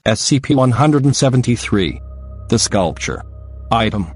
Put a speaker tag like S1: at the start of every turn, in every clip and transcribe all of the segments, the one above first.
S1: SCP-173. The Sculpture. Item: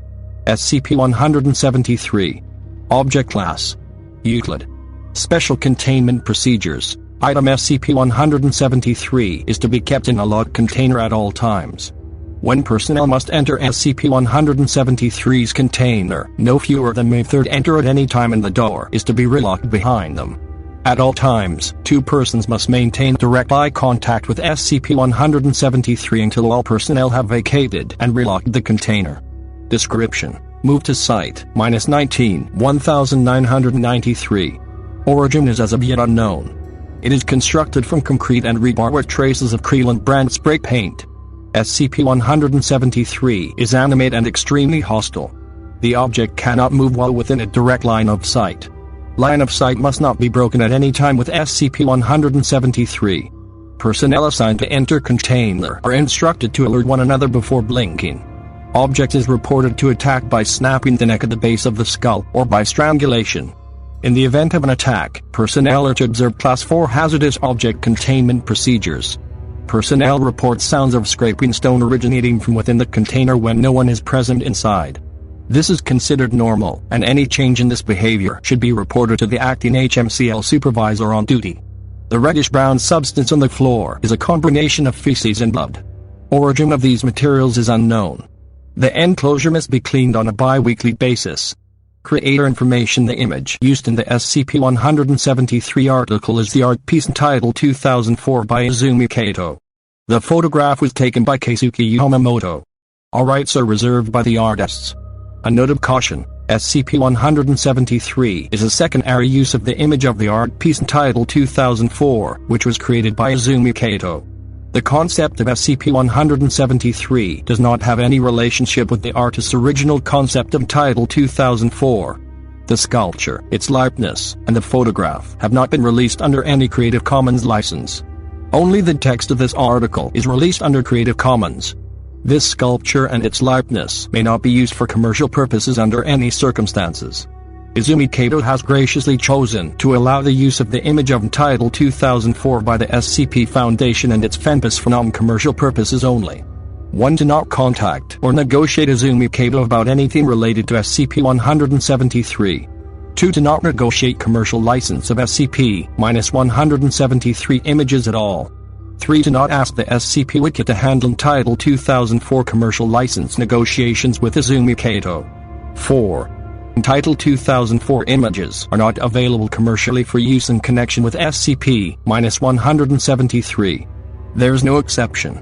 S1: SCP-173. Object Class: Euclid. Special Containment Procedures. Item SCP-173 is to be kept in a locked container at all times. When personnel must enter SCP-173's container, no fewer than may third enter at any time, and the door is to be relocked behind them. At all times, two persons must maintain direct eye contact with SCP-173 until all personnel have vacated and relocked the container. Description: Move to Site, -19, 1993. Origin is as of yet unknown. It is constructed from concrete and rebar with traces of Silant brand spray paint. SCP-173 is animate and extremely hostile. The object cannot move while within a direct line of sight. Line of sight must not be broken at any time with SCP-173. Personnel assigned to enter container are instructed to alert one another before blinking. Object is reported to attack by snapping the neck at the base of the skull or by strangulation. In the event of an attack, personnel are to observe Class 4 hazardous object containment procedures. Personnel report sounds of scraping stone originating from within the container when no one is present inside. This is considered normal, and any change in this behavior should be reported to the acting HMCL supervisor on duty. The reddish-brown substance on the floor is a combination of feces and blood. Origin of these materials is unknown. The enclosure must be cleaned on a bi-weekly basis. Creator information: the image used in the SCP-173 article is the art piece entitled 2004 by Izumi Kato. The photograph was taken by Keisuke Yamamoto. All rights are reserved by the artists. A note of caution: SCP-173 is a secondary use of the image of the art piece entitled 2004, which was created by Izumi Kato. The concept of SCP-173 does not have any relationship with the artist's original concept of Title 2004. The sculpture, its likeness, and the photograph have not been released under any Creative Commons license. Only the text of this article is released under Creative Commons. This sculpture and its likeness may not be used for commercial purposes under any circumstances. Izumi Kato has graciously chosen to allow the use of the image of Title 2004 by the SCP Foundation and its FEMPAS for non-commercial purposes only. 1. To not contact or negotiate Izumi Kato about anything related to SCP-173. 2. To not negotiate commercial license of SCP-173 images at all. 3. To not ask the SCP Wiki to handle Title 2004 commercial license negotiations with Izumi Kato. 4. Title 2004 images are not available commercially for use in connection with SCP-173. There is no exception.